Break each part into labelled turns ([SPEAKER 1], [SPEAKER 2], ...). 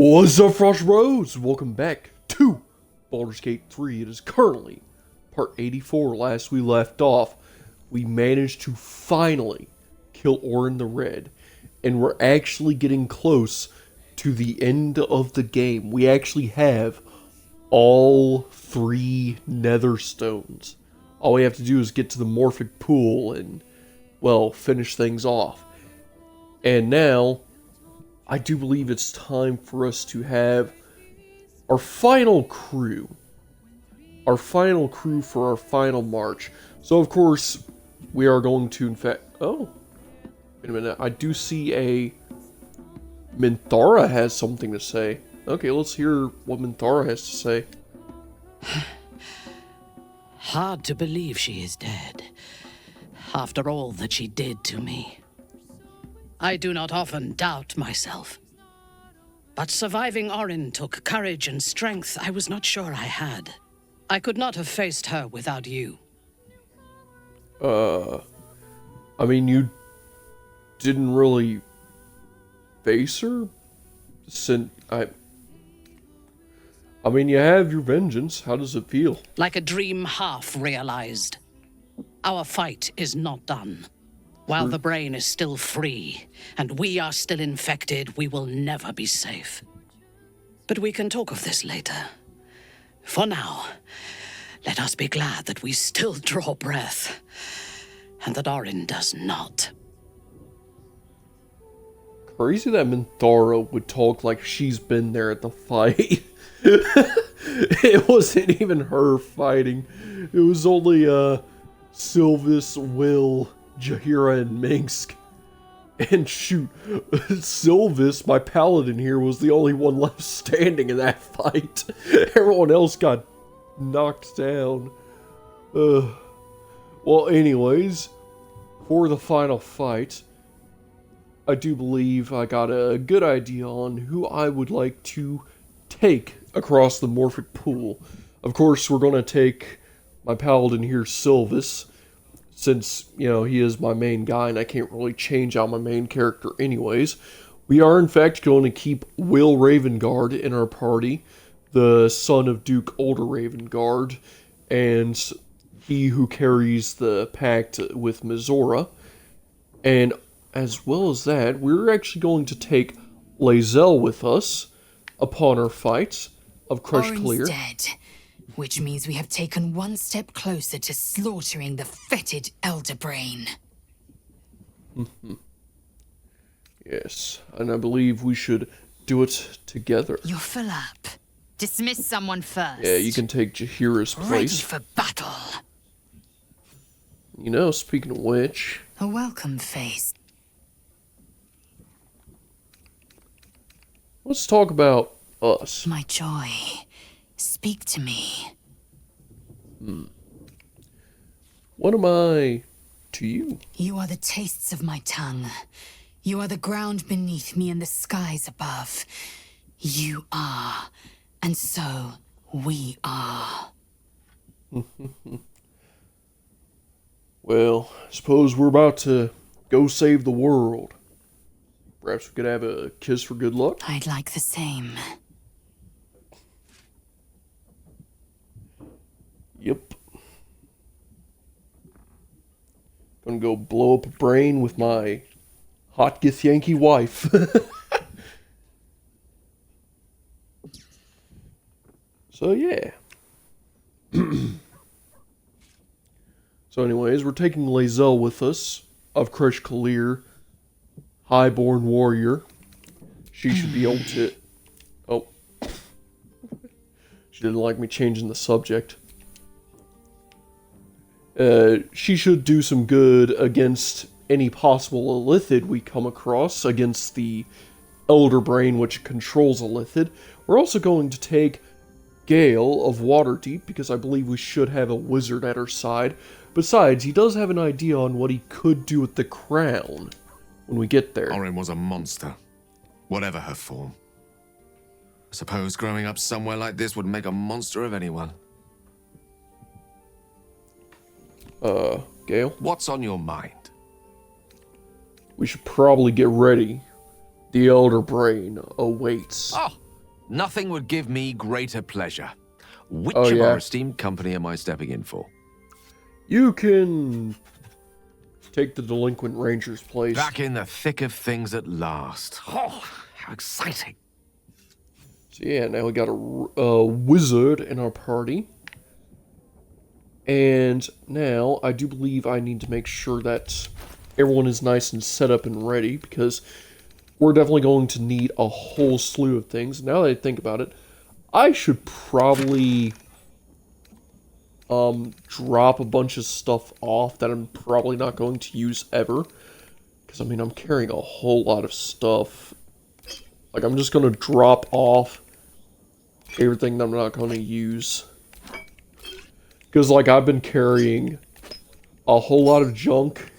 [SPEAKER 1] What's up, Frost Bros? Welcome back to Baldur's Gate 3. It is currently part 84. Last we left off, we managed to finally kill Orin the Red, and we're actually getting close to the end of the game. We actually have all 3 nether stones. All we have to do is get to the Morphic pool and, well, finish things off. And now I do believe it's time for us to have our final crew. Our final crew for our final march. So, of course, we are going to, in fact... Oh, wait a minute. I do see a... Minthara has something to say. Okay, let's hear what Minthara has to say.
[SPEAKER 2] Hard to believe she is dead, after all that she did to me. I do not often doubt myself. But surviving Orin took courage and strength I was not sure I had. I could not have faced her without you.
[SPEAKER 1] I mean, you didn't really face her? I mean, you have your vengeance. How does it feel?
[SPEAKER 2] Like a dream half realized. Our fight is not done. While the brain is still free, and we are still infected, we will never be safe. But we can talk of this later. For now, let us be glad that we still draw breath, and that Orin does not.
[SPEAKER 1] Crazy that Minthara would talk like she's been there at the fight. It wasn't even her fighting. It was only, Sylvis, Will, Jaheira, and Minsk. And shoot, Sylvis, my paladin here, was the only one left standing in that fight. Everyone else got knocked down. Well, anyways, for the final fight, I do believe I got a good idea on who I would like to take across the Morphic pool. Of course, we're going to take my paladin here, Sylvis, since, you know, he is my main guy and I can't really change out my main character anyways. We are, in fact, going to keep Will Ravengard in our party, the son of Duke Older Ravengard, and he who carries the pact with Mizora. And as well as that, we're actually going to take Lae'zel with us upon our fight of Crush Clear.
[SPEAKER 3] Dead. Which means we have taken one step closer to slaughtering the fetid Elder Brain.
[SPEAKER 1] Yes, and I believe we should do it together.
[SPEAKER 3] You're full up. Dismiss someone first.
[SPEAKER 1] Yeah, you can take Jaheira's
[SPEAKER 3] Ready
[SPEAKER 1] place.
[SPEAKER 3] for battle.
[SPEAKER 1] You know, speaking of which...
[SPEAKER 3] A welcome face.
[SPEAKER 1] Let's talk about us.
[SPEAKER 3] My joy. Speak to me.
[SPEAKER 1] What am I to you?
[SPEAKER 3] You are the tastes of my tongue. You are the ground beneath me and the skies above. You are, and so we are.
[SPEAKER 1] Well, I suppose we're about to go save the world. Perhaps we could have a kiss for good luck?
[SPEAKER 3] I'd like the same.
[SPEAKER 1] Yep. Gonna go blow up a brain with my hot Githyanki wife. So yeah. So anyways, we're taking Lae'zel with us, of Crush Clear, Highborn Warrior. She should be able to... Oh. She didn't like me changing the subject. She should do some good against any possible Illithid we come across, against the Elder Brain which controls Illithid. We're also going to take Gale of Waterdeep, because I believe we should have a wizard at our side. Besides, he does have an idea on what he could do with the crown when we get there.
[SPEAKER 4] Orin was a monster, whatever her form. I suppose growing up somewhere like this would make a monster of anyone.
[SPEAKER 1] Gale?
[SPEAKER 4] What's on your mind?
[SPEAKER 1] We should probably get ready. The Elder Brain awaits.
[SPEAKER 4] Oh, Nothing would give me greater pleasure. Which
[SPEAKER 1] Oh,
[SPEAKER 4] of
[SPEAKER 1] yeah.
[SPEAKER 4] our esteemed company am I stepping in for?
[SPEAKER 1] You can take the delinquent ranger's place.
[SPEAKER 4] Back in the thick of things at last. Oh, how exciting.
[SPEAKER 1] So yeah, now we got a wizard in our party. And now I do believe I need to make sure that everyone is nice and set up and ready, because we're definitely going to need a whole slew of things. Now that I think about it, I should probably drop a bunch of stuff off that I'm probably not going to use ever. Because, I mean, I'm carrying a whole lot of stuff. Like, I'm just going to drop off everything that I'm not going to use. Because, like, I've been carrying a whole lot of junk.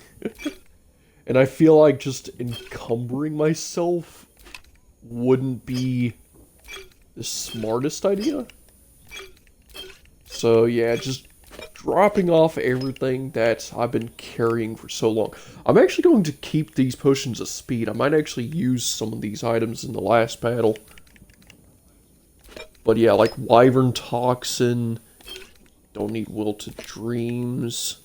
[SPEAKER 1] And I feel like just encumbering myself wouldn't be the smartest idea. So, yeah, just dropping off everything that I've been carrying for so long. I'm actually going to keep these potions of speed. I might actually use some of these items in the last battle. But yeah, like Wyvern Toxin. Don't need Wilted Dreams.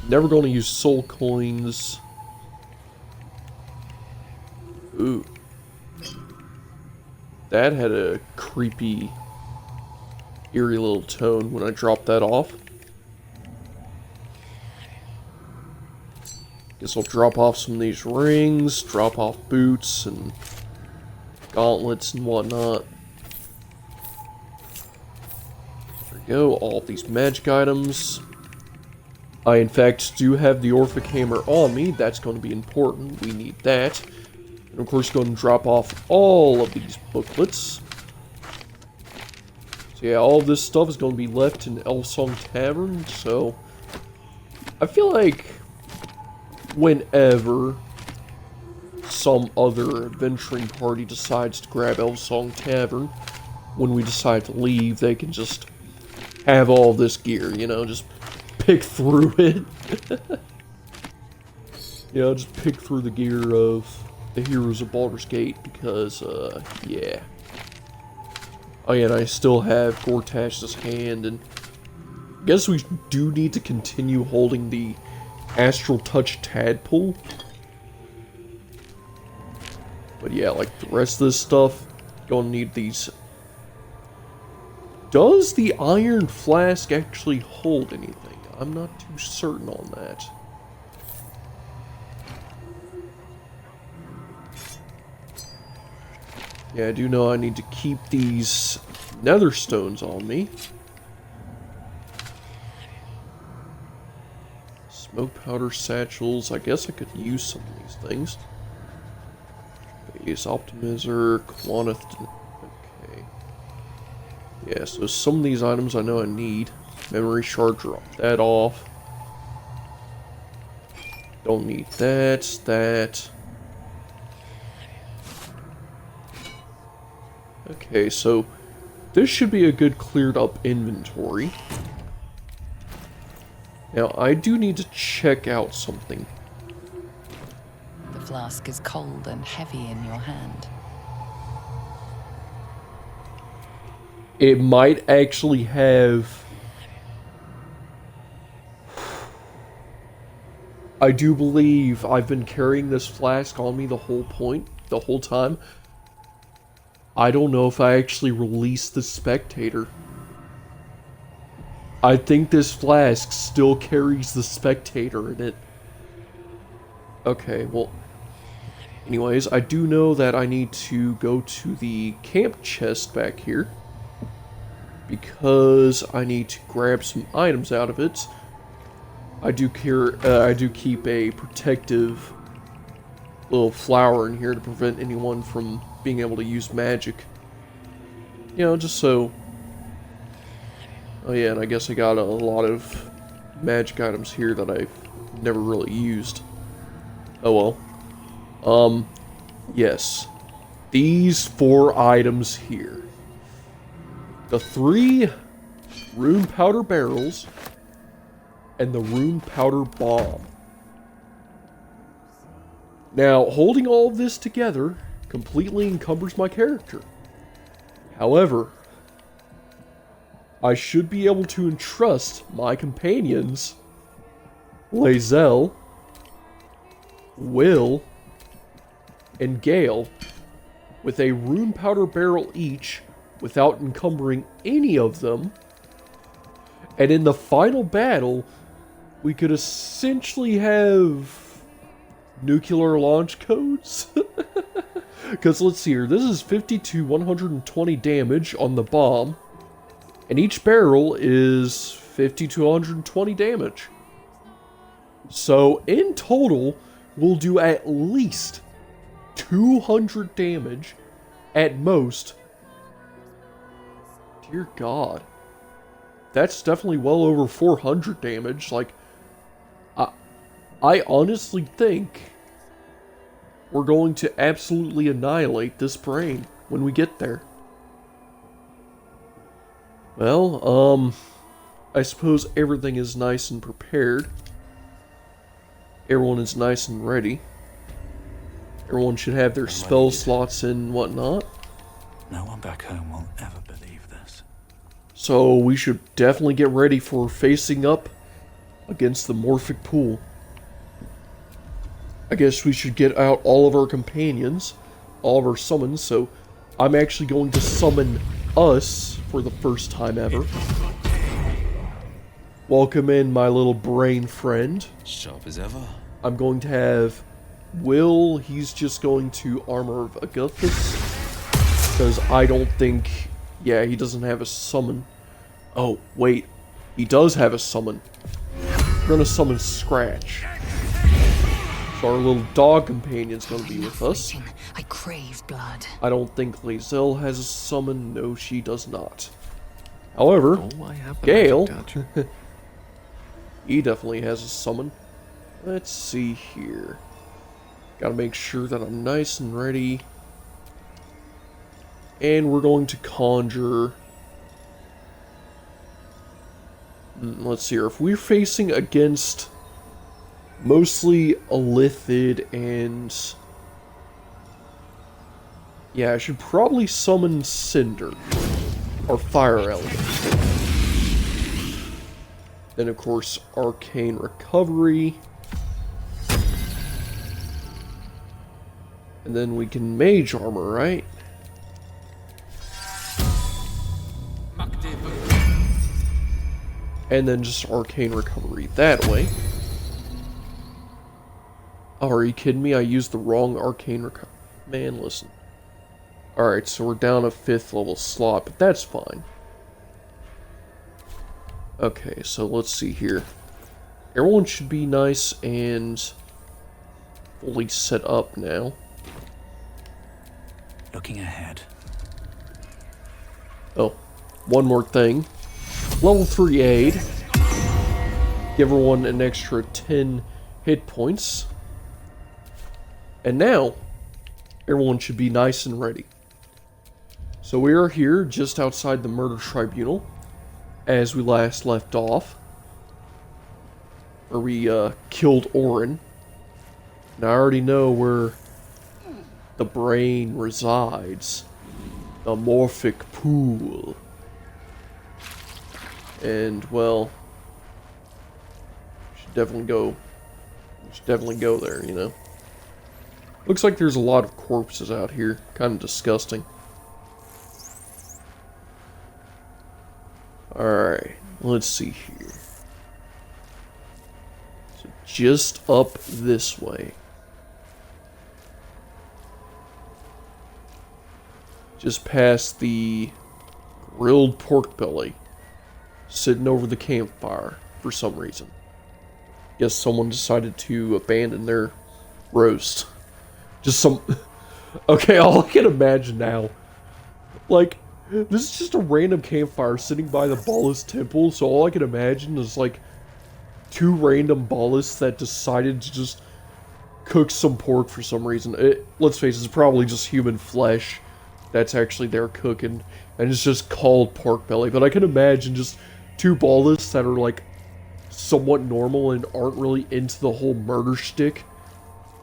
[SPEAKER 1] Never going to use Soul Coins. Ooh. That had a creepy, eerie little tone when I dropped that off. Guess I'll drop off some of these rings, drop off boots and gauntlets and whatnot. There we go, all of these magic items. I, in fact, do have the Orphic Hammer on me. That's going to be important. We need that. And, of course, going to drop off all of these booklets. So, yeah, all of this stuff is going to be left in Elsong Tavern. So, I feel like whenever some other adventuring party decides to grab Elsong Tavern, when we decide to leave, they can just have all this gear, you know, just pick through it. You know, just pick through the gear of the heroes of Baldur's Gate, because, yeah. Oh yeah, and I still have Gortash's hand, and I guess we do need to continue holding the Astral Touch Tadpole. But yeah, like the rest of this stuff, gonna need these. Does the Iron Flask actually hold anything? I'm not too certain on that. Yeah, I do know I need to keep these nether stones on me. Smoke powder satchels. I guess I could use some of these things. Base optimizer, quantith. Okay. Yeah, so some of these items I know I need. Memory shard, drop that off. Don't need that, that. Okay, so this should be a good cleared up inventory. Now, I do need to check out something.
[SPEAKER 5] The flask is cold and heavy in your hand.
[SPEAKER 1] It might actually have... I do believe I've been carrying this flask on me the whole time. I don't know if I actually released the Spectator. I think this flask still carries the Spectator in it. Okay, well... Anyways, I do know that I need to go to the camp chest back here, because I need to grab some items out of it. I do keep a protective little flower in here to prevent anyone from being able to use magic. You know, just so... Oh yeah, and I guess I got a lot of magic items here that I've never really used. Oh well. Yes. These 4 items here. The 3 rune powder barrels and the rune powder bomb. Now, holding all of this together completely encumbers my character. However, I should be able to entrust my companions, Lae'zel, Will, and Gale, with a rune powder barrel each without encumbering any of them. And in the final battle, we could essentially have nuclear launch codes. Because let's see here, this is 50 to 120 damage on the bomb. And each barrel is 50 to 120 damage. So in total, we'll do at least 200 damage at most. Dear God. That's definitely well over 400 damage. Like, I honestly think we're going to absolutely annihilate this brain when we get there. Well, I suppose everything is nice and prepared. Everyone is nice and ready. Everyone should have their spell slots and whatnot.
[SPEAKER 6] No one back home will ever believe this.
[SPEAKER 1] So we should definitely get ready for facing up against the Morphic pool. I guess we should get out all of our companions, all of our summons, so I'm actually going to summon us for the first time ever. Welcome in, my little brain friend.
[SPEAKER 4] Sharp as ever.
[SPEAKER 1] I'm going to have Will, he's just going to Armor of Aguthus, because I don't think, yeah, he doesn't have a summon. Oh, wait, he does have a summon. We're going to summon Scratch. So our little dog companion's going to be with us.
[SPEAKER 3] I crave blood.
[SPEAKER 1] I don't think Lae'zel has a summon. No, she does not. However, Gale, he definitely has a summon. Let's see here. Gotta make sure that I'm nice and ready. And we're going to conjure. Let's see here. If we're facing against mostly Illithid and... yeah, I should probably summon Cinder, or Fire Element. Then, of course, Arcane Recovery. And then we can Mage Armor, right? And then just Arcane Recovery that way. Oh, are you kidding me? I used the wrong Arcane Recovery. Man, listen. Alright, so we're down a 5th level slot, but that's fine. Okay, so let's see here. Everyone should be nice and fully set up now.
[SPEAKER 6] Looking ahead.
[SPEAKER 1] Oh, one more thing. Level 3 aid. Give everyone an extra 10 hit points. And now, everyone should be nice and ready. So we are here just outside the murder tribunal, as we last left off, where we killed Orin. And I already know where the brain resides. The Morphic pool. And, well, we should definitely go there, you know. Looks like there's a lot of corpses out here. Kind of disgusting. Alright, let's see here. So just up this way. Just past the grilled pork belly. Sitting over the campfire for some reason. Guess someone decided to abandon their roast. Just some... okay, all I can imagine now. Like, this is just a random campfire sitting by the Baldur temple, so all I can imagine is, like, 2 random Ballists that decided to just cook some pork for some reason. Let's face it, it's probably just human flesh that's actually there cooking, and it's just called pork belly. But I can imagine just 2 Ballists that are, like, somewhat normal and aren't really into the whole murder shtick.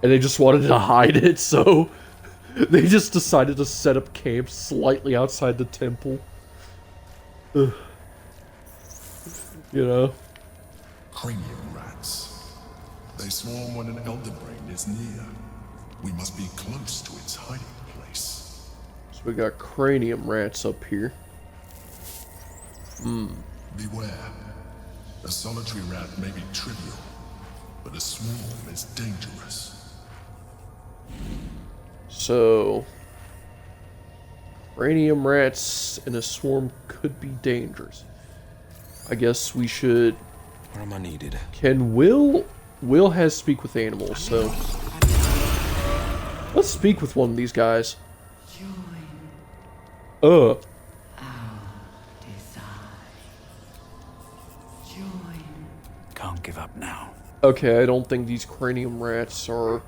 [SPEAKER 1] And they just wanted to hide it, so They just decided to set up camp slightly outside the temple. Ugh. You know?
[SPEAKER 7] Cranium rats. They swarm when an elder brain is near. We must be close to its hiding place.
[SPEAKER 1] So we got cranium rats up here.
[SPEAKER 7] Beware. A solitary rat may be trivial, but a swarm is dangerous.
[SPEAKER 1] So, cranium rats in a swarm could be dangerous. I guess we should.
[SPEAKER 4] Where am I needed?
[SPEAKER 1] Can Will has speak with animals, so let's speak with one of these guys.
[SPEAKER 6] Can't give up now.
[SPEAKER 1] Okay, I don't think these cranium rats are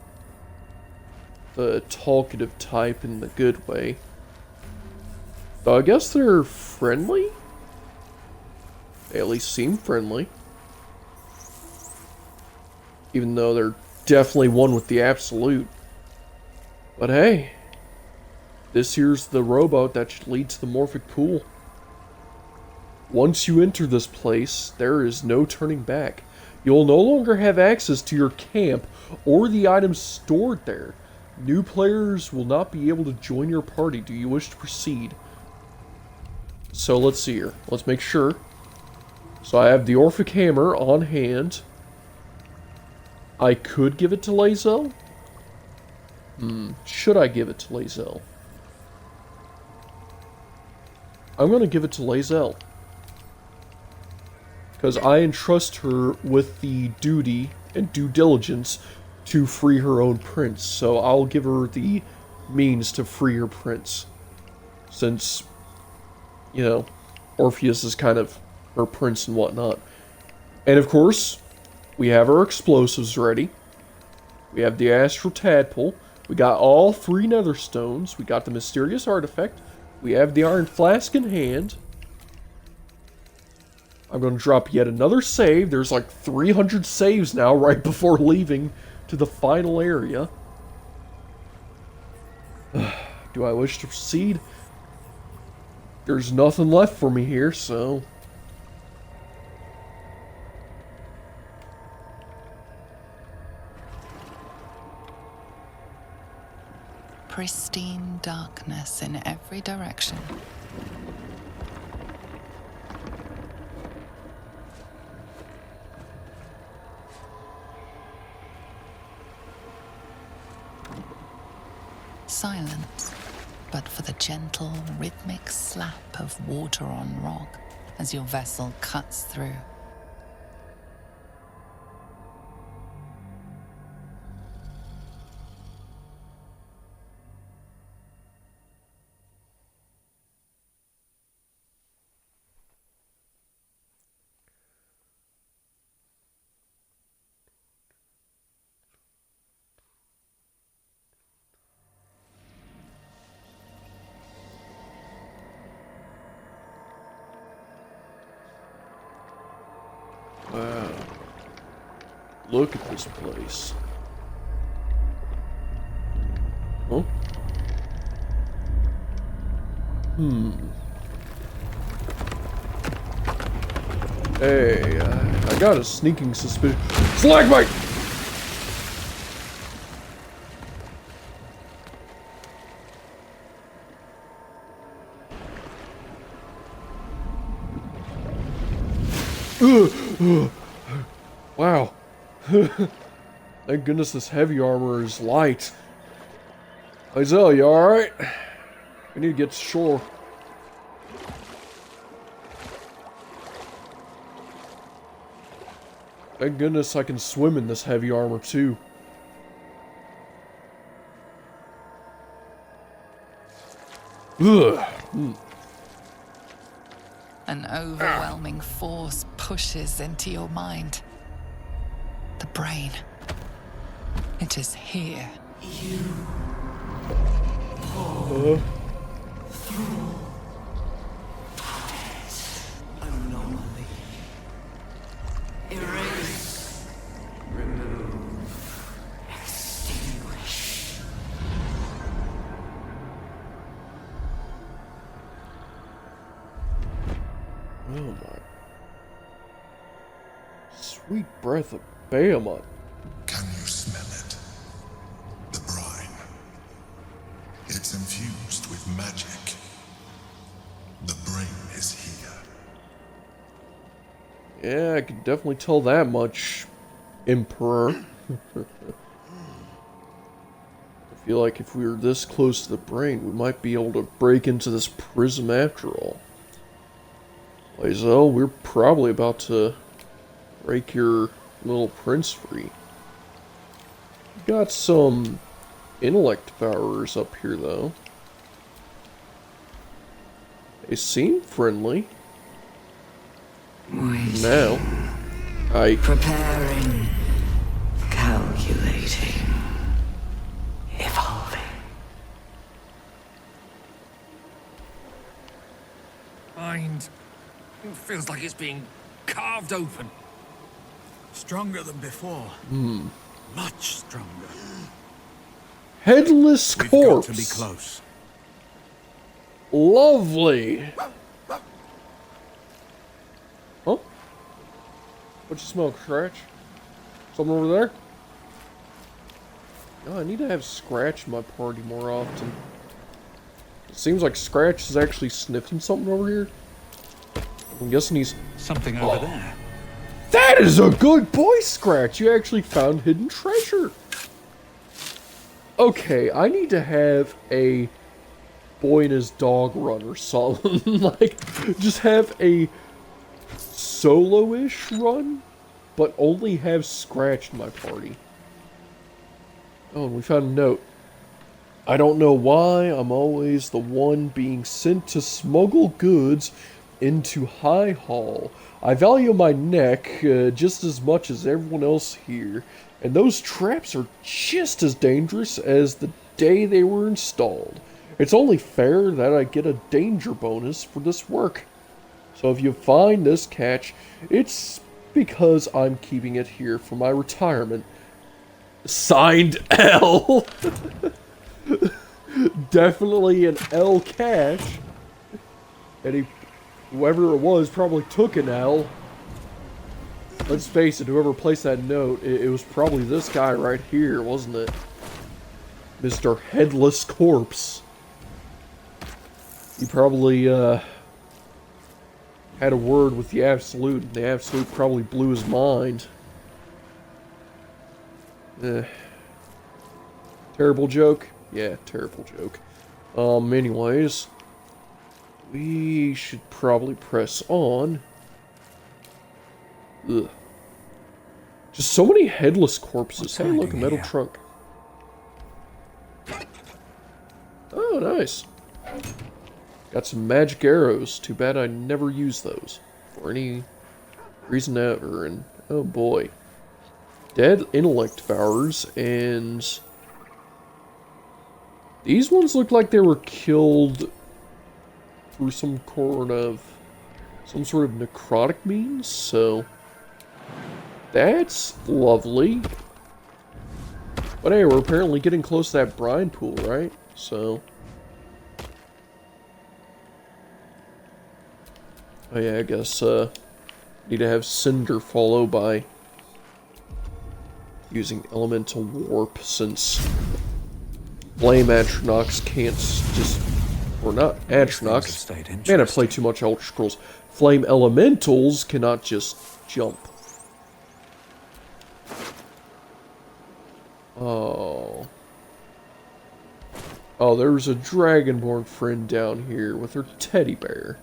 [SPEAKER 1] the talkative type in the good way. Though I guess they're friendly? They at least seem friendly. Even though they're definitely one with the absolute. But hey, this here's the rowboat that should lead to the Morphic pool. Once you enter this place, there is no turning back. You'll no longer have access to your camp or the items stored there. New players will not be able to join your party. Do you wish to proceed? So let's see here. Let's make sure. So I have the Orphic Hammer on hand. I could give it to Lae'zel. Should I give it to Lae'zel? I'm going to give it to Lae'zel. Because I entrust her with the duty and due diligence to free her own prince. So I'll give her the means to free her prince. Since, you know, Orpheus is kind of her prince and whatnot. And of course, we have our explosives ready. We have the astral tadpole. We got all 3 nether stones. We got the mysterious artifact. We have the iron flask in hand. I'm going to drop yet another save. There's like 300 saves now right before leaving to the final area. Do I wish to proceed? There's nothing left for me here, so...
[SPEAKER 5] Pristine darkness in every direction. Silence, but for the gentle, rhythmic slap of water on rock as your vessel cuts through.
[SPEAKER 1] Wow. Look at this place. Huh? Hey, I got a sneaking suspicion. Stalagmite! Wow. Thank goodness this heavy armor is light. Lae'zel, you alright? We need to get to shore. Thank goodness I can swim in this heavy armor too. Ugh.
[SPEAKER 5] An overwhelming force pushes into your mind. The brain. It is here.
[SPEAKER 8] Anomaly. Erase. Remove. Extinguish.
[SPEAKER 1] Oh my. Sweet breath of Bahamut.
[SPEAKER 7] Can you smell it? The brine. It's infused with magic. The brain is here.
[SPEAKER 1] Yeah, I can definitely tell that much, Emperor. I feel like if we were this close to the brain, we might be able to break into this prism after all. Lae'zel, we're probably about to break your little prince free. Got some intellect devourers up here, though. They seem friendly. Now,
[SPEAKER 8] Preparing, calculating, evolving.
[SPEAKER 4] Mind feels like it's being carved open.
[SPEAKER 6] Stronger than before. Much stronger.
[SPEAKER 1] Headless
[SPEAKER 6] We've
[SPEAKER 1] corpse.
[SPEAKER 6] got to be close.
[SPEAKER 1] Lovely. Huh? What you smell, Scratch? Something over there? Oh, I need to have Scratch in my party more often. It seems like Scratch is actually sniffing something over here. I'm guessing he's...
[SPEAKER 6] Something over there.
[SPEAKER 1] That is a good boy, Scratch! You actually found hidden treasure! Okay, I need to have a boy and his dog run or something. Like, just have a solo-ish run, but only have Scratch in my party. Oh, and we found a note. I don't know why I'm always the one being sent to smuggle goods into High Hall. I value my neck just as much as everyone else here, and those traps are just as dangerous as the day they were installed. It's only fair that I get a danger bonus for this work. So if you find this catch, it's because I'm keeping it here for my retirement. Signed, L. Definitely an L cache. And whoever it was probably took an L. Let's face it, whoever placed that note, it was probably this guy right here, wasn't it? Mr. Headless Corpse. He probably, had a word with the Absolute, and the Absolute probably blew his mind. Terrible joke? Yeah, terrible joke. Anyways, we should probably press on. Ugh. Just so many headless corpses. Hey, look, a metal trunk. Oh, nice. Got some magic arrows. Too bad I never use those for any reason ever. And oh boy, dead intellect devourers, and these ones look like they were killed through some sort of necrotic means. So that's lovely. But hey, we're apparently getting close to that brine pool, right? So. Oh yeah, I guess, need to have Cinder follow by using Elemental Warp, since Flame Atronachs can't just... Or not Atronachs. Man, I play too much Elder Scrolls. Flame Elementals cannot just jump. Oh. Oh, there's a Dragonborn friend down here with her teddy bear.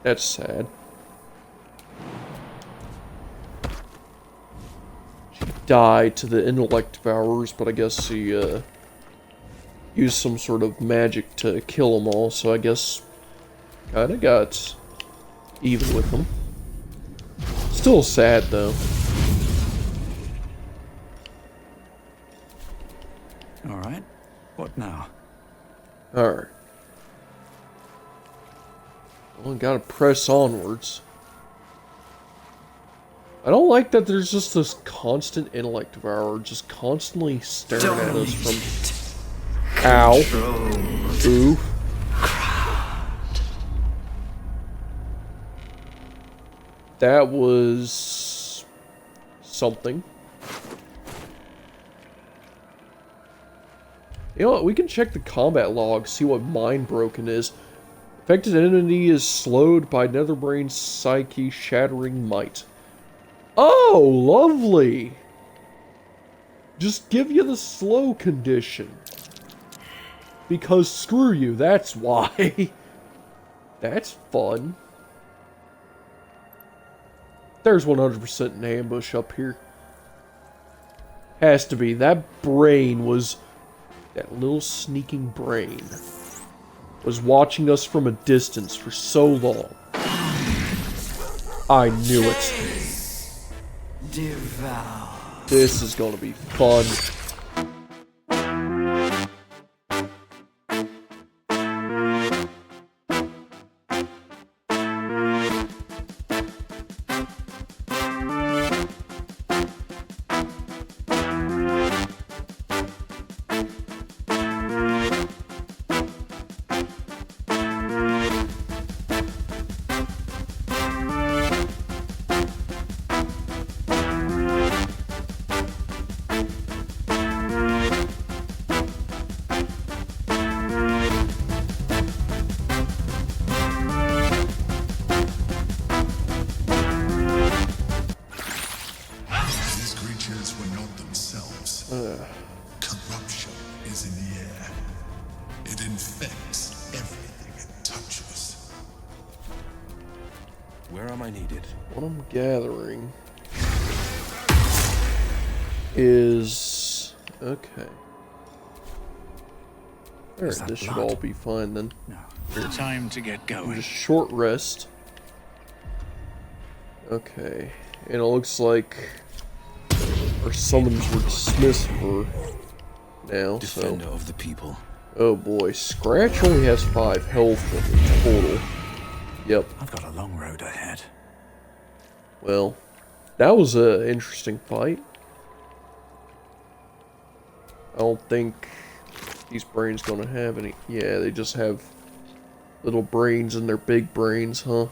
[SPEAKER 1] That's sad. She died to the intellect devourers, but I guess she used some sort of magic to kill them all, so I guess kinda got even with them. Still sad, though.
[SPEAKER 6] Alright, what now?
[SPEAKER 1] Alright. Well, gotta press onwards. I don't like that there's just this constant intellect devourer just constantly staring at us from... Ow. Ooh. That was something. You know what? We can check the combat log, see what Mind Broken is. Affected enemy is slowed by Netherbrain's psyche shattering might. Oh, lovely! Just give you the slow condition. Because screw you, that's why. That's fun. There's 100% an ambush up here. Has to be. That brain was... That little sneaking brain was watching us from a distance for so long. I knew it. This is gonna be fun.
[SPEAKER 7] Corruption is in the air. It infects everything it touches.
[SPEAKER 4] Where am I needed?
[SPEAKER 1] What I'm gathering is... Okay. Alright, this should all be fine then.
[SPEAKER 6] No. Time to get going.
[SPEAKER 1] Just short rest. Okay. And it looks like our summons were dismissed for now,
[SPEAKER 4] Defender of the people.
[SPEAKER 1] Oh boy, Scratch only has 5 health in total. Yep.
[SPEAKER 6] I've got a long road ahead.
[SPEAKER 1] Well, that was an interesting fight. I don't think these brains gonna have any. Yeah, they just have little brains in their big brains, huh?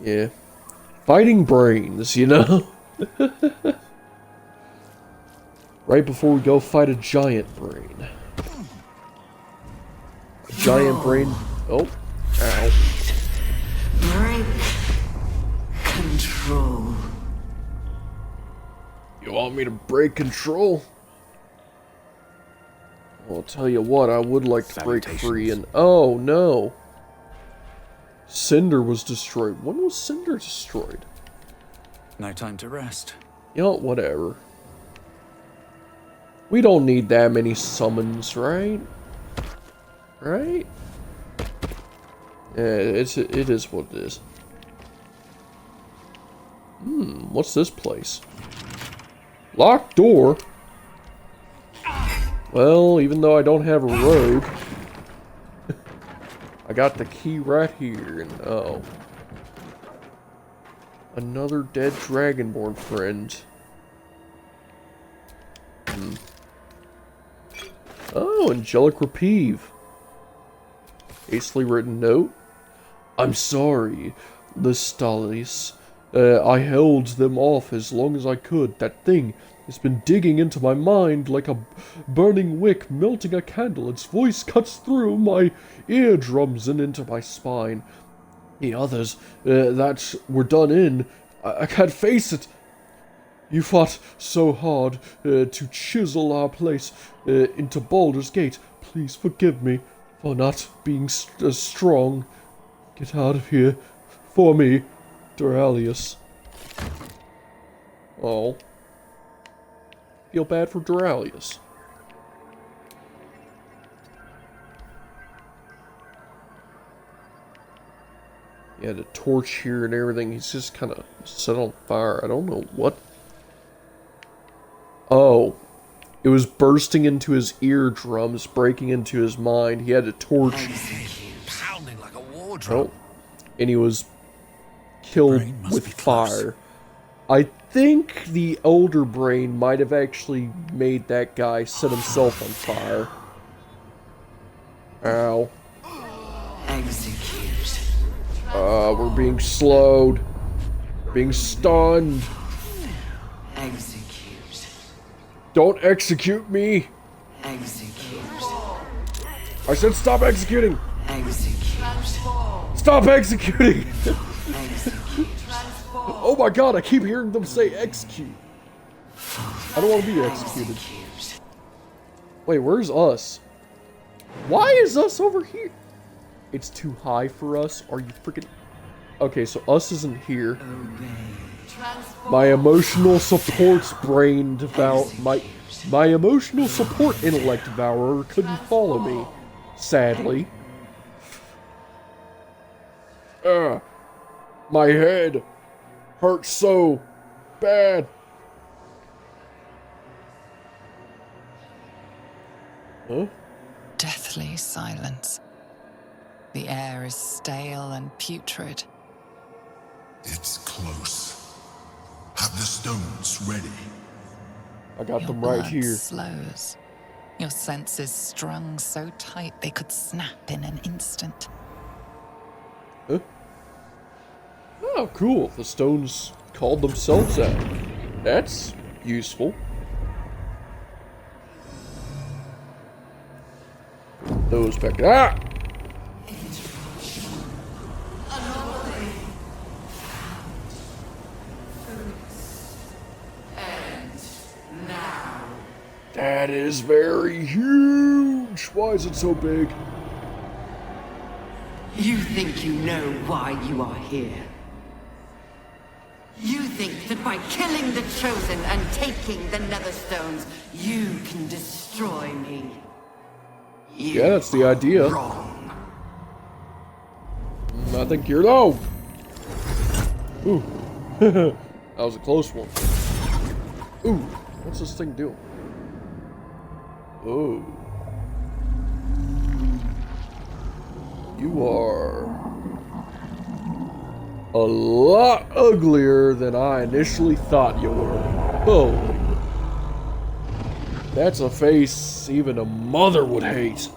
[SPEAKER 1] Yeah. Fighting brains, you know? Right before we go fight a giant brain. A giant brain. Oh. Ow.
[SPEAKER 8] Break control.
[SPEAKER 1] You want me to break control? Well, I'll tell you what, I would like to break free and... Oh, no. Cinder was destroyed. When was Cinder destroyed?
[SPEAKER 6] No time to rest.
[SPEAKER 1] You know, whatever. We don't need that many summons, right? Right? Yeah, it is what it is. What's this place? Locked door? Well, even though I don't have a rogue, I got the key right here, and oh. Another dead Dragonborn friend. Oh, Angelic Reprieve. Hastily written note. I'm sorry, Listalis. I held them off as long as I could. That thing has been digging into my mind like a burning wick melting a candle. Its voice cuts through my eardrums and into my spine. The others that were done in, I can't face it. You fought so hard to chisel our place into Baldur's Gate. Please forgive me for not being strong. Get out of here for me, Duralius. Oh. Feel bad for Duralius. He had a torch here and everything. He's just kind of set on fire. I don't know what. Oh. It was bursting into his eardrums, breaking into his mind. He had a torch.
[SPEAKER 4] Pounding like a war drum.
[SPEAKER 1] Oh. And he was killed with fire. I think the older brain might have actually made that guy set himself on fire. Ow.
[SPEAKER 8] Execute.
[SPEAKER 1] We're being slowed. Being stunned.
[SPEAKER 8] Execute.
[SPEAKER 1] Don't execute me.
[SPEAKER 8] Execute.
[SPEAKER 1] I said stop executing.
[SPEAKER 8] Execute.
[SPEAKER 1] Stop executing.
[SPEAKER 8] Execute.
[SPEAKER 1] Oh my god, I keep hearing them say execute. I don't want to be executed. Wait, where's us? Why is us over here? It's too high for us. Are you freaking... Okay, so us isn't here. My emotional support's brain devour... My emotional support intellect devourer couldn't follow me. Sadly. My head hurts so bad. Huh?
[SPEAKER 5] Deathly silence. The air is stale and putrid.
[SPEAKER 7] It's close. Have the stones ready.
[SPEAKER 1] I got
[SPEAKER 5] Your
[SPEAKER 1] them right
[SPEAKER 5] blood
[SPEAKER 1] here.
[SPEAKER 5] slows. Your senses strung so tight they could snap in an instant.
[SPEAKER 1] Huh? Oh, cool. The stones called themselves that. That's useful. Those back. Ah! That is very huge. Why is it so big?
[SPEAKER 8] You think you know why you are here? You think that by killing the Chosen and taking the Netherstones, you can destroy me?
[SPEAKER 1] Yeah, that's the idea.
[SPEAKER 8] Wrong.
[SPEAKER 1] I think you're low. Ooh. That was a close one. Ooh. What's this thing doing? Oh. You are a lot uglier than I initially thought you were. Holy. That's a face even a mother would hate.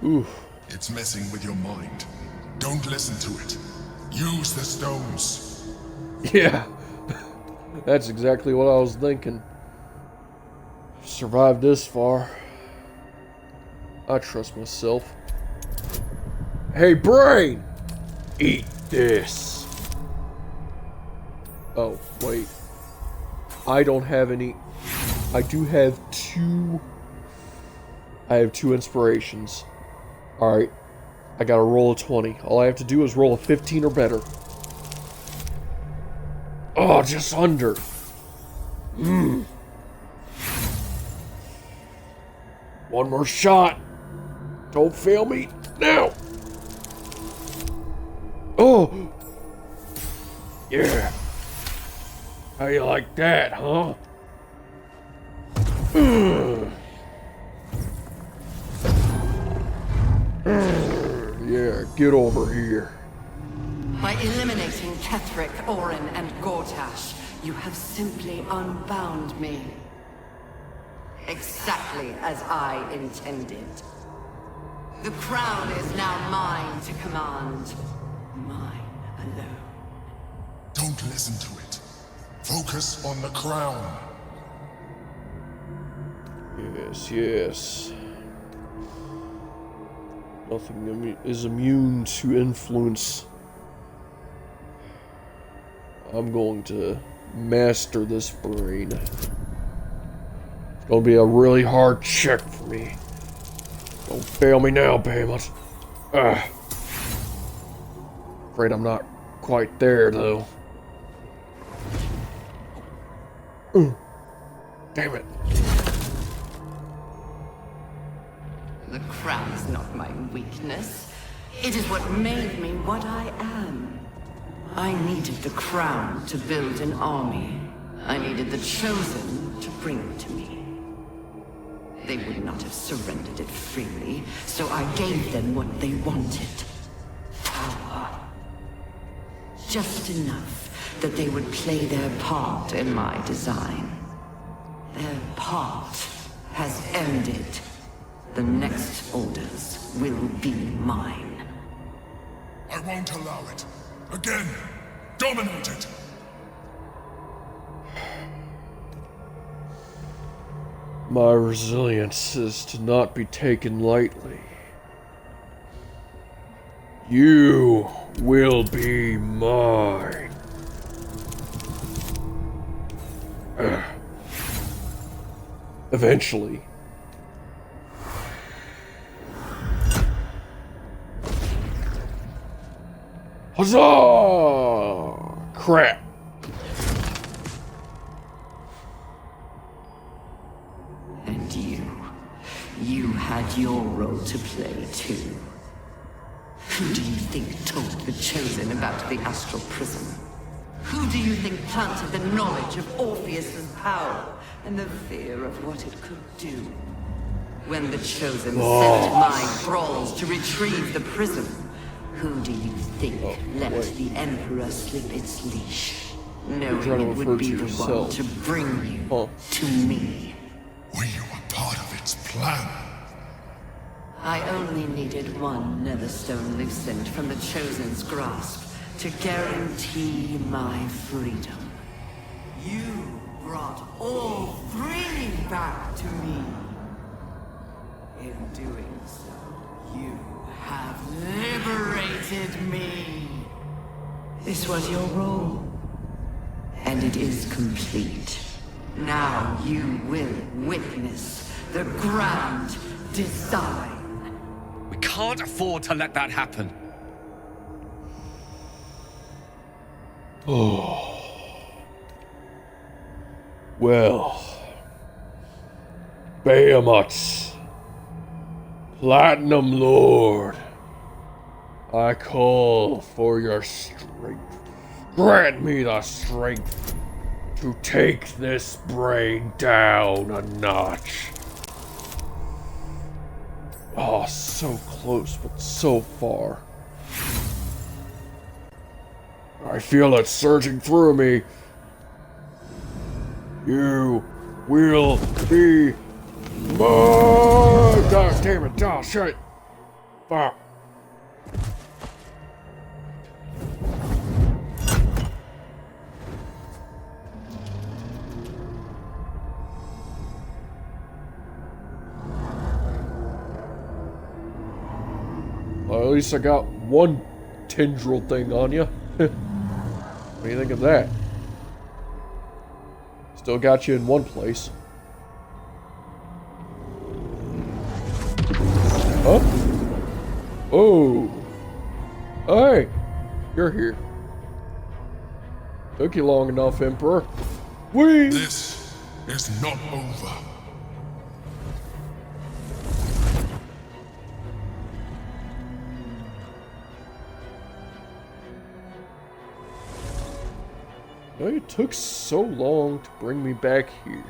[SPEAKER 1] Ooh.
[SPEAKER 7] It's messing with your mind. Don't listen to it. Use the stones.
[SPEAKER 1] Yeah. That's exactly what I was thinking. Survived this far. I trust myself. Hey, brain! Eat this. Oh, wait. I don't have any... I do have two... I have two inspirations. Alright. I got a roll of 20. All I have to do is roll a 15 or better. Oh, just under. One more shot. Don't fail me now. Oh. Yeah. How you like that, huh? Yeah, get over here.
[SPEAKER 8] By eliminating Ketheric, Orin, and Gortash, you have simply unbound me. Exactly as I intended. The crown is now mine to command. Mine alone.
[SPEAKER 7] Don't listen to it. Focus on the crown.
[SPEAKER 1] Yes, yes. Nothing is immune to influence. I'm going to master this brain. It's going to be a really hard check for me. Don't fail me now, Behemoth. Afraid I'm not quite there, though. Damn it.
[SPEAKER 8] The crown is not my weakness. It is what made me what I am. I needed the crown to build an army. I needed the Chosen to bring it to me. They would not have surrendered it freely, so I gave them what they wanted. Power. Just enough that they would play their part in my design. Their part has ended. The next orders will be mine.
[SPEAKER 7] I won't allow it. Again, dominate it.
[SPEAKER 1] My resilience is to not be taken lightly. You will be mine. Eventually. Huzzah! Crap.
[SPEAKER 8] And you had your role to play too. Who do you think told the Chosen about the Astral Prism? Who do you think planted the knowledge of Orpheus's power and the fear of what it could do? When the Chosen sent my thralls to retrieve the prism, who do you think let the Emperor slip its leash? Knowing it would be the one to bring you to me.
[SPEAKER 7] Were you a part of its plan?
[SPEAKER 8] I only needed one Netherstone loosened from the Chosen's grasp to guarantee my freedom. You brought all three back to me. In doing so, you have liberated me. This was your role, and it is complete. Now you will witness the grand design.
[SPEAKER 4] We can't afford to let that happen.
[SPEAKER 1] Oh. Well. Behemoths. Platinum Lord. I call for your strength. Grant me the strength to take this brain down a notch. Oh, so close, but so far. I feel it surging through me. You will be mine. God damn it, oh shit. Fuck. Well, at least I got one tendril thing on you. What do you think of that? Still got you in one place. Huh? Oh. Hey, you're here. Took you long enough, Emperor. Whee!
[SPEAKER 7] This is not over.
[SPEAKER 1] No, it took so long to bring me back here.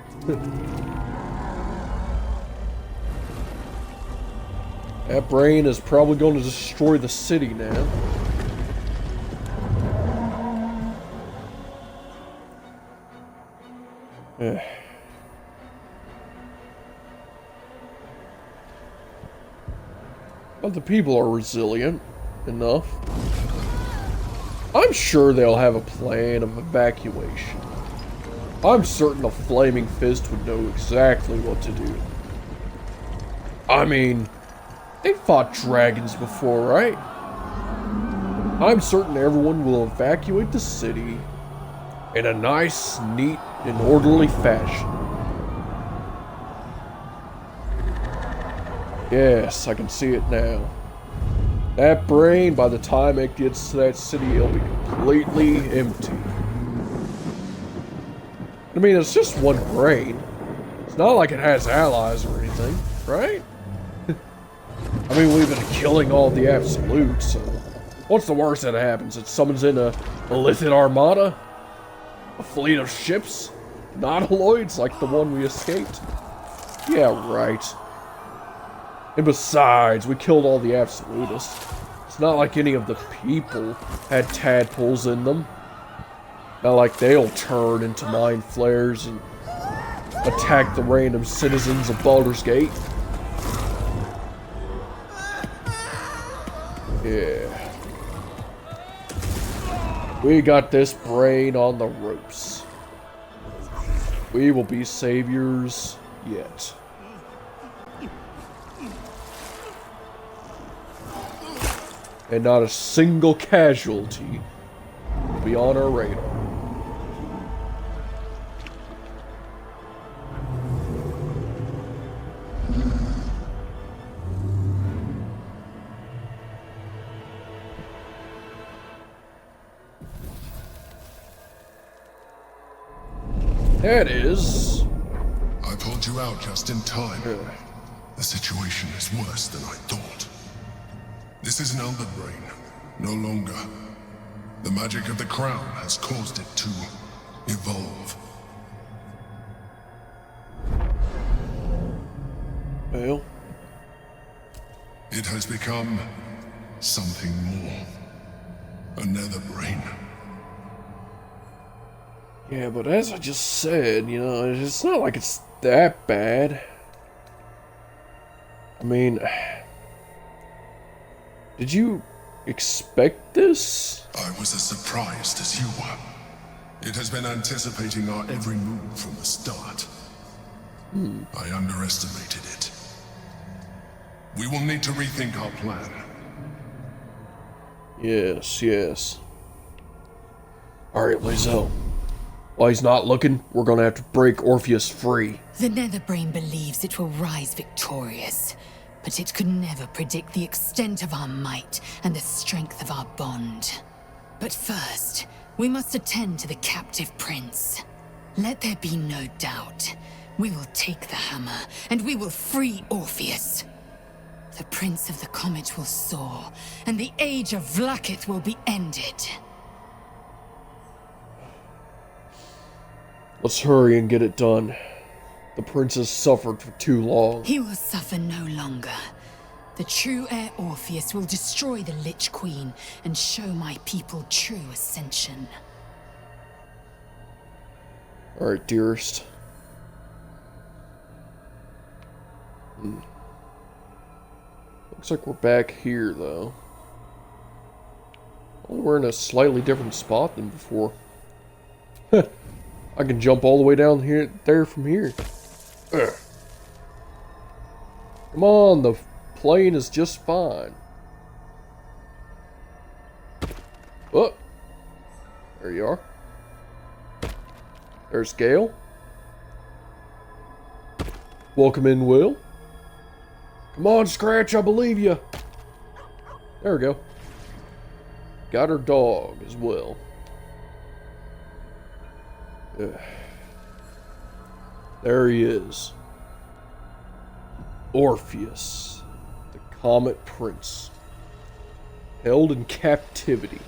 [SPEAKER 1] That brain is probably going to destroy the city now. But the people are resilient enough. I'm sure they'll have a plan of evacuation. I'm certain a Flaming Fist would know exactly what to do. I mean, they fought dragons before, right? I'm certain everyone will evacuate the city in a nice, neat, and orderly fashion. Yes, I can see it now. That brain, by the time it gets to that city, it'll be completely empty. I mean, it's just one brain. It's not like it has allies or anything, right? I mean, we've been killing all the absolutes, so what's the worst that happens? It summons in a Lithid armada? A fleet of ships? Nautiloids like the one we escaped? Yeah, right. And besides, we killed all the absolutists. It's not like any of the people had tadpoles in them. Not like they'll turn into mind flayers and attack the random citizens of Baldur's Gate. Yeah. We got this brain on the ropes. We will be saviors yet. And not a single casualty will be on our radar. That is.
[SPEAKER 7] I pulled you out just in time. The situation is worse than I thought. This is an elder brain, no longer. The magic of the crown has caused it to evolve.
[SPEAKER 1] Well,
[SPEAKER 7] It has become something more. Another brain.
[SPEAKER 1] yeah, but as I just said, you know, it's not like it's that bad. I mean, did you expect this?
[SPEAKER 7] I was as surprised as you were. It has been anticipating our every move from the start. I underestimated it. We will need to rethink our plan.
[SPEAKER 1] Yes, yes. Alright, Lizzo. While he's not looking, we're gonna have to break Orpheus free.
[SPEAKER 3] The Netherbrain believes it will rise victorious, but it could never predict the extent of our might and the strength of our bond. But first, we must attend to the captive prince. Let there be no doubt. We will take the hammer, and we will free Orpheus. The Prince of the Comet will soar, and the age of Vlaakith will be ended.
[SPEAKER 1] Let's hurry and get it done. The prince has suffered for too long.
[SPEAKER 3] He will suffer no longer. The true heir Orpheus will destroy the Lich Queen and show my people true ascension.
[SPEAKER 1] Alright, dearest. Looks like we're back here, though. Well, we're in a slightly different spot than before. I can jump all the way down there from here. Ugh. Come on, the plane is just fine. Oh, there you are. There's Gale. Welcome in, Will. Come on, Scratch, I believe you. There we go. Got her dog as well. Ugh. There he is. Orpheus, the Comet Prince. Held in captivity.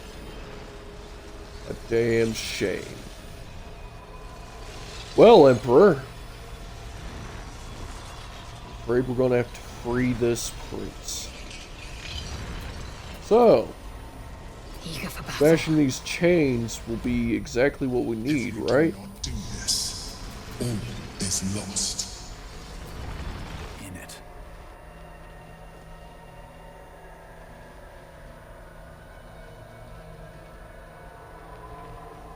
[SPEAKER 1] A damn shame. Well, Emperor. I'm afraid we're going to have to free this prince. So,
[SPEAKER 3] Eager for battle.
[SPEAKER 1] smashing these chains will be exactly what we need,
[SPEAKER 7] If we
[SPEAKER 1] right?
[SPEAKER 7] do not do this, all is lost.
[SPEAKER 6] In it.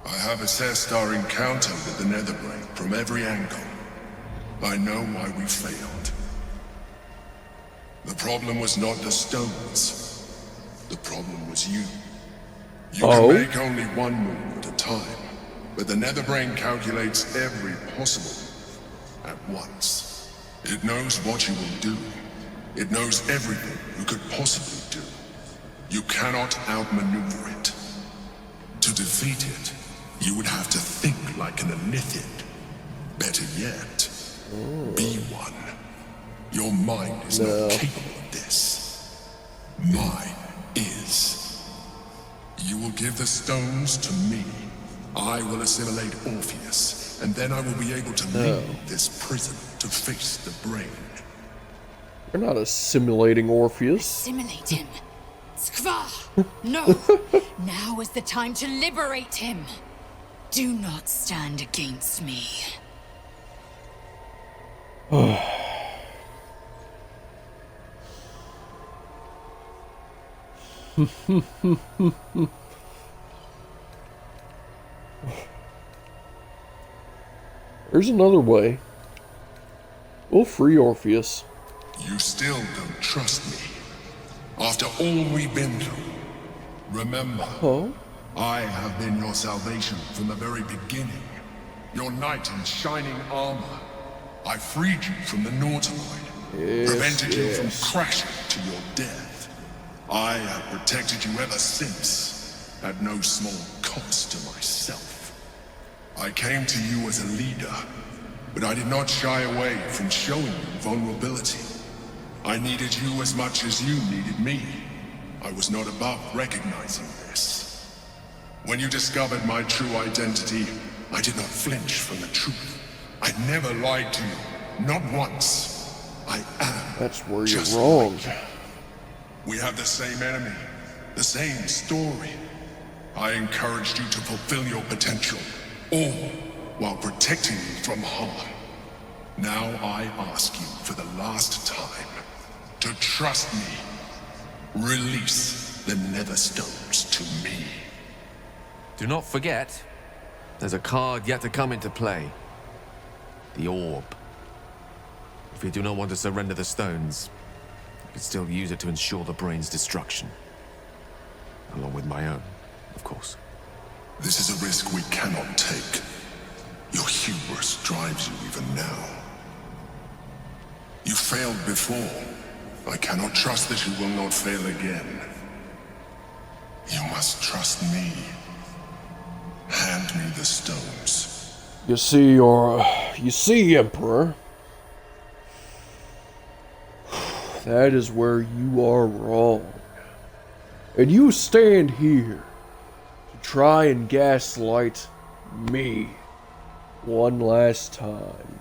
[SPEAKER 7] I have assessed our encounter with the Netherbrain from every angle. I know why we failed. The problem was not the stones. The problem was you. You
[SPEAKER 1] Oh?
[SPEAKER 7] can make only one move at a time, but the Netherbrain calculates every possible move at once. It knows what you will do. It knows everything you could possibly do. You cannot outmaneuver it. To defeat it, you would have to think like an Elithid. Better yet, be one. Your mind is
[SPEAKER 1] No.
[SPEAKER 7] not capable of this. Mine is. You will give the stones to me. I will assimilate Orpheus, and then I will be able to leave this prison to face the brain.
[SPEAKER 1] You're not assimilating Orpheus.
[SPEAKER 3] Assimilate him. Skva! No! Now is the time to liberate him. Do not stand against me.
[SPEAKER 1] There's another way. We'll free Orpheus.
[SPEAKER 7] You still don't trust me. After all we've been through. Remember, I have been your salvation from the very beginning. Your knight in shining armor. I freed you from the Nautiloid. Prevented you from crashing to your death. I have protected you ever since, at no small cost to myself. I came to you as a leader, but I did not shy away from showing you vulnerability. I needed you as much as you needed me. I was not above recognizing this. When you discovered my true identity, I did not flinch from the truth. I never lied to you, not once. I am.
[SPEAKER 1] That's where you're
[SPEAKER 7] just
[SPEAKER 1] wrong.
[SPEAKER 7] like you. We have the same enemy, the same story. I encouraged you to fulfill your potential, all while protecting you from harm. Now I ask you for the last time to trust me. Release the Netherstones to me.
[SPEAKER 4] Do not forget, there's a card yet to come into play. The orb. If you do not want to surrender the stones, you can still use it to ensure the brain's destruction. Along with my own, of course.
[SPEAKER 7] This is a risk we cannot take. Your hubris drives you even now. You failed before. I cannot trust that you will not fail again. You must trust me. Hand me the stones.
[SPEAKER 1] You see, Emperor. That is where you are wrong. And you stand here to try and gaslight me one last time.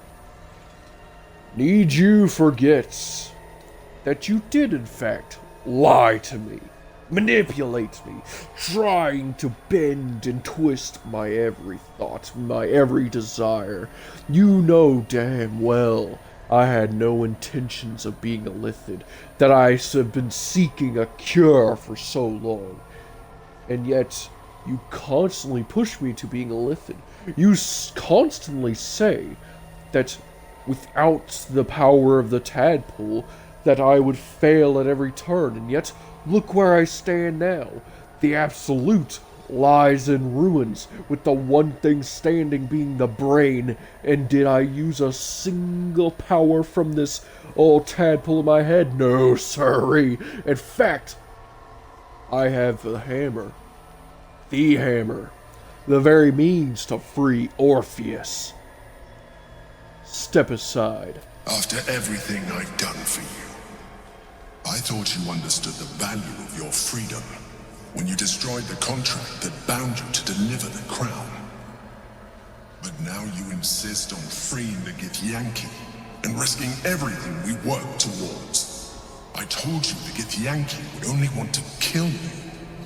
[SPEAKER 1] Need you forgets that you did in fact lie to me, manipulate me, trying to bend and twist my every thought, my every desire. You know damn well I had no intentions of being a Lithid, that I have been seeking a cure for so long. And yet, you constantly push me to being a Lithid. You constantly say that without the power of the tadpole, that I would fail at every turn, and yet, look where I stand now. The absolute lies in ruins, with the one thing standing being the brain. And did I use a single power from this old tadpole in my head? No, sirree. In fact, I have the hammer. The hammer. The very means to free Orpheus. Step aside.
[SPEAKER 7] After everything I've done for you, I thought you understood the value of your freedom when you destroyed the contract that bound you to deliver the crown. But now you insist on freeing the Githyanki and risking everything we work towards. I told you the Githyanki would only want to kill you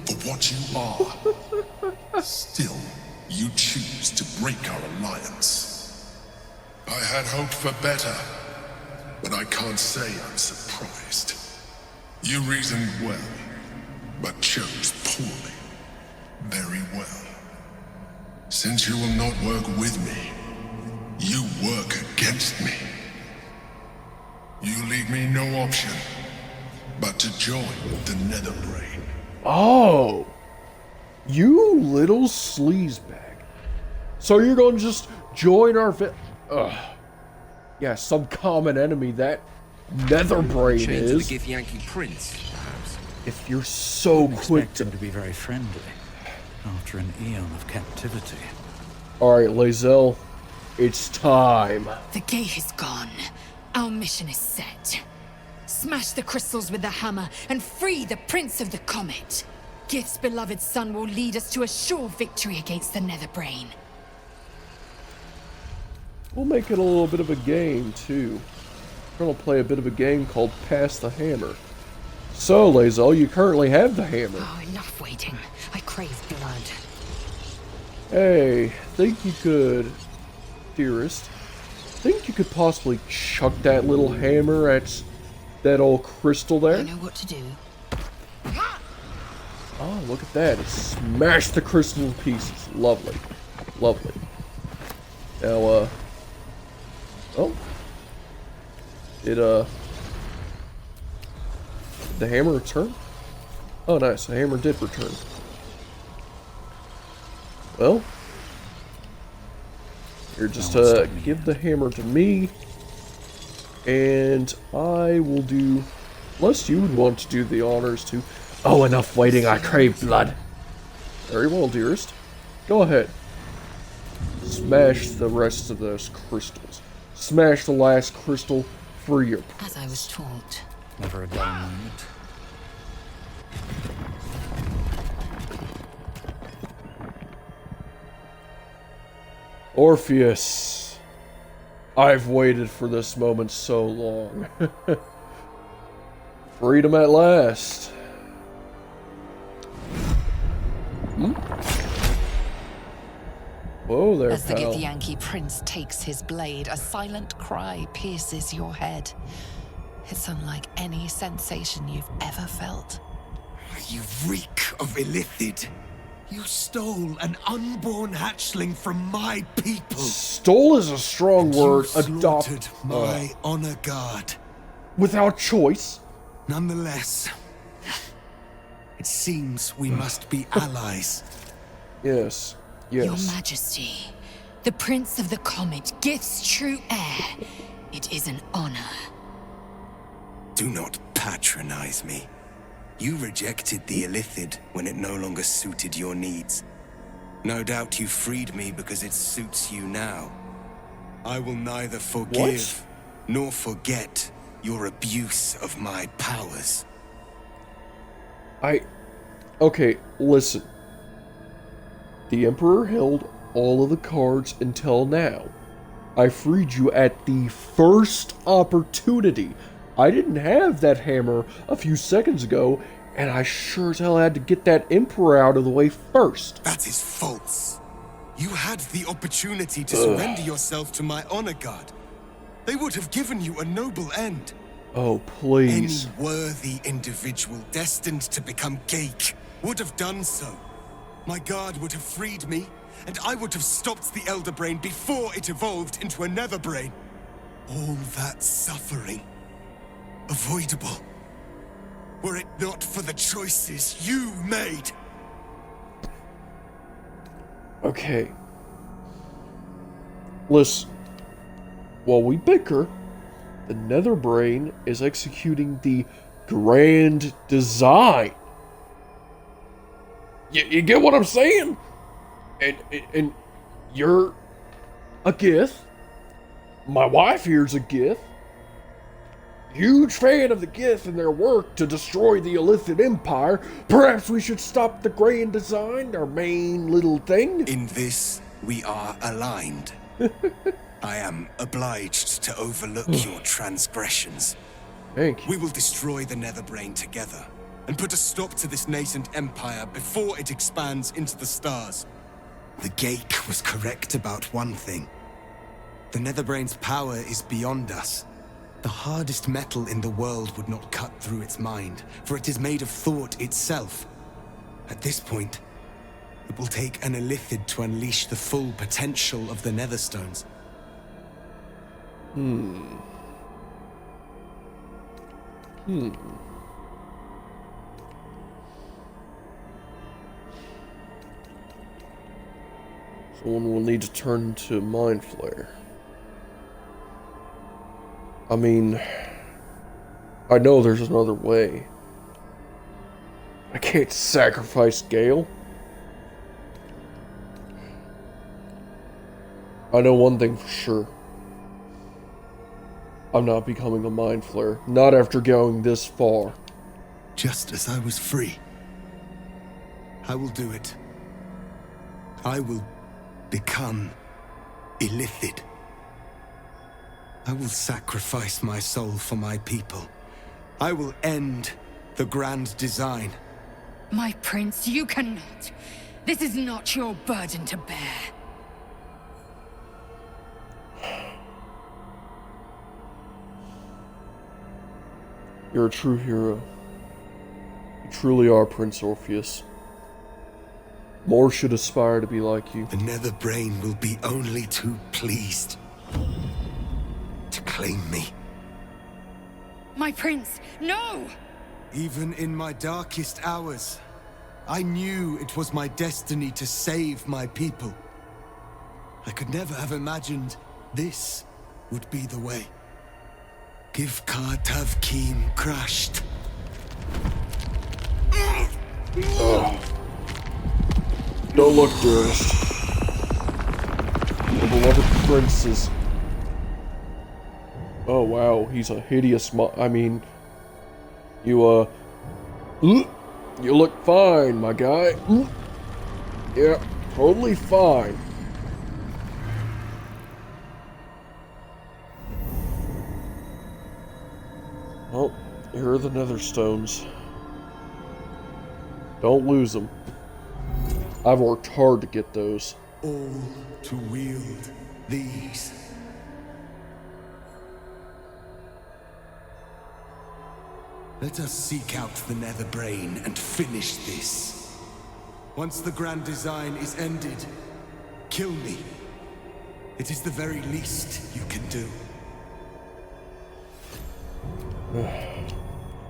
[SPEAKER 7] for what you are. Still, you choose to break our alliance. I had hoped for better, but I can't say I'm surprised. You reasoned well, but chose poorly. Very well. Since you will not work with me, you work against me. You leave me no option but to join the Netherbrain.
[SPEAKER 1] Oh, you little sleazebag. So you're gonna just join our yeah, some common enemy that Netherbrain
[SPEAKER 4] Chained
[SPEAKER 1] is.
[SPEAKER 4] to the Githyanki prince, perhaps.
[SPEAKER 1] If you're so quick
[SPEAKER 6] Expect
[SPEAKER 1] to...
[SPEAKER 6] him to be very friendly after an eon of captivity.
[SPEAKER 1] Alright, Lae'zel, it's time.
[SPEAKER 3] The gate is gone. Our mission is set. Smash the crystals with the hammer and free the Prince of the Comet. Gith's beloved son will lead us to a sure victory against the Netherbrain.
[SPEAKER 1] We'll make it a little bit of a game, too. We're gonna play a bit of a game called Pass the Hammer. So, Lae'zel, you currently have the hammer.
[SPEAKER 3] Oh, enough waiting. I crave blood.
[SPEAKER 1] Hey, think you could, dearest, think you could possibly chuck that little hammer at that old crystal
[SPEAKER 3] I
[SPEAKER 1] there?
[SPEAKER 3] know what to do.
[SPEAKER 1] Oh, look at that. It smashed the crystal to pieces. Lovely. Lovely. Now, oh. Did the hammer return? Oh, nice. The hammer did return. Well. Here, just give the hammer to me. And I will do... Unless you would want to do the honors too. Oh, enough waiting. I crave blood. Very well, dearest. Go ahead. Smash the rest of those crystals. Smash the last crystal for your...
[SPEAKER 3] As I was taught.
[SPEAKER 6] Never a dull moment.
[SPEAKER 1] Orpheus. I've waited for this moment so long. Freedom at last. Whoa there,
[SPEAKER 5] As the
[SPEAKER 1] pal.
[SPEAKER 5] Githyanki prince takes his blade, a silent cry pierces your head. It's unlike any sensation you've ever felt.
[SPEAKER 9] You reek of Illithid. You stole an unborn hatchling from my people.
[SPEAKER 1] Stole is a strong word.
[SPEAKER 9] You
[SPEAKER 1] Adopt.
[SPEAKER 9] slaughtered my honor guard.
[SPEAKER 1] Without choice.
[SPEAKER 9] Nonetheless, it seems we must be allies.
[SPEAKER 1] Yes.
[SPEAKER 3] Your
[SPEAKER 1] Yes.
[SPEAKER 3] Majesty, the Prince of the Comet, Gith's true heir. It is an honor.
[SPEAKER 9] Do not patronize me. You rejected the Illithid when it no longer suited your needs. No doubt you freed me because it suits you now. I will neither forgive nor forget your abuse of my powers.
[SPEAKER 1] Okay, listen. The Emperor held all of the cards until now. I freed you at the first opportunity. I didn't have that hammer a few seconds ago, and I sure as hell had to get that Emperor out of the way first.
[SPEAKER 9] That is false. You had the opportunity to surrender yourself to my honor guard. They would have given you a noble end.
[SPEAKER 1] Oh, please.
[SPEAKER 9] Any worthy individual destined to become Geik would have done so. My guard would have freed me, and I would have stopped the Elder Brain before it evolved into a Nether Brain. All that suffering, avoidable, were it not for the choices you made.
[SPEAKER 1] Okay. Listen. While we bicker, the Nether Brain is executing the grand design. You get what I'm saying? And you're a Gith. My wife here's a Gith. Huge fan of the Gith and their work to destroy the Illithid Empire. Perhaps we should stop the grand design, our main little thing.
[SPEAKER 9] In this, we are aligned. I am obliged to overlook your transgressions.
[SPEAKER 1] Thank you.
[SPEAKER 9] We will destroy the Nether Brain together and put a stop to this nascent empire before it expands into the stars. The Geik was correct about one thing. The Netherbrain's power is beyond us. The hardest metal in the world would not cut through its mind, for it is made of thought itself. At this point, it will take an Illithid to unleash the full potential of the Netherstones.
[SPEAKER 1] Someone will need to turn to Mind Flare. I mean, I know there's another way. I can't sacrifice Gale. I know one thing for sure. I'm not becoming a Mind Flare. Not after going this far.
[SPEAKER 9] Just as I was free, I will do it. I will become Illithid. I will sacrifice my soul for my people. I will end the grand design.
[SPEAKER 3] My prince, you cannot. This is not your burden to bear. You're a true hero. A
[SPEAKER 1] truly are, Prince Orpheus. More should aspire to be like you.
[SPEAKER 9] The Nether Brain will be only too pleased to claim me.
[SPEAKER 3] My prince, no!
[SPEAKER 9] Even in my darkest hours, I knew it was my destiny to save my people. I could never have imagined this would be the way. Givkar Tavkim crushed.
[SPEAKER 1] Don't look, dearest. The beloved princes. Oh wow, he's a hideous I mean, you look fine, my guy. Yeah, totally fine. Well, here are the nether stones. Don't lose them. I've worked hard to get those.
[SPEAKER 9] All to wield these. Let us seek out the Nether Brain and finish this. Once the grand design is ended, kill me. It is the very least you can do.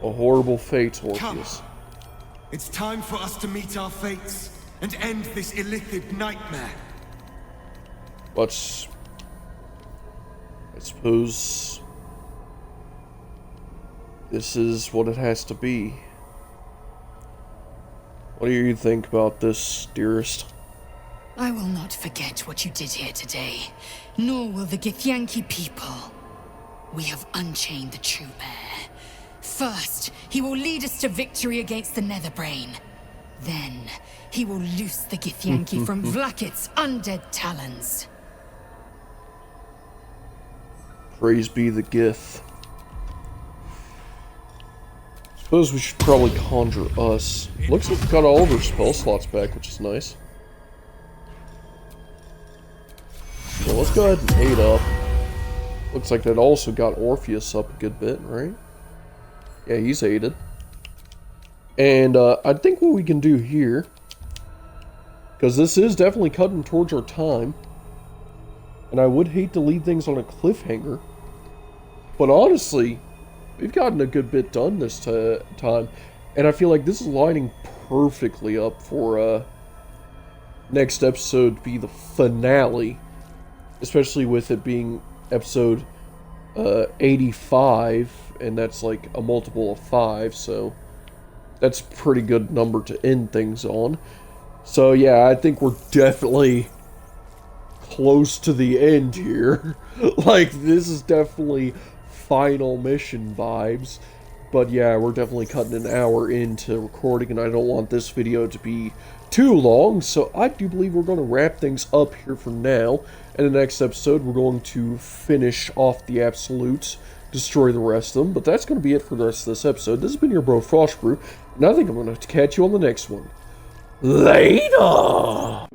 [SPEAKER 1] A horrible fate, Orpheus.
[SPEAKER 9] Come. It's time for us to meet our fates and end this illithid nightmare.
[SPEAKER 1] But I suppose this is what it has to be. What do you think about this, dearest?
[SPEAKER 3] I will not forget what you did here today, nor will the Githyanki people. We have unchained the true heir. First, he will lead us to victory against the Netherbrain. Then, he will loose the Githyanki from Vlakit's undead talons.
[SPEAKER 1] Praise be the Gith. Suppose we should probably conjure us. Looks like we've got all of our spell slots back, which is nice. So let's go ahead and 8 up. Looks like that also got Orpheus up a good bit, right? Yeah, he's 8'd. And I think what we can do here, because this is definitely cutting towards our time, and I would hate to leave things on a cliffhanger, but honestly, we've gotten a good bit done this time, and I feel like this is lining perfectly up for next episode to be the finale, especially with it being episode 85, and that's like a multiple of 5, so that's a pretty good number to end things on. So yeah, I think we're definitely close to the end here. Like, this is definitely final mission vibes. But yeah, we're definitely cutting an hour into recording, and I don't want this video to be too long, so I do believe we're going to wrap things up here for now. In the next episode, we're going to finish off the Absolutes, destroy the rest of them, but that's going to be it for the rest of this episode. This has been your bro Frostbrew, and I think I'm going to catch you on the next one. Later!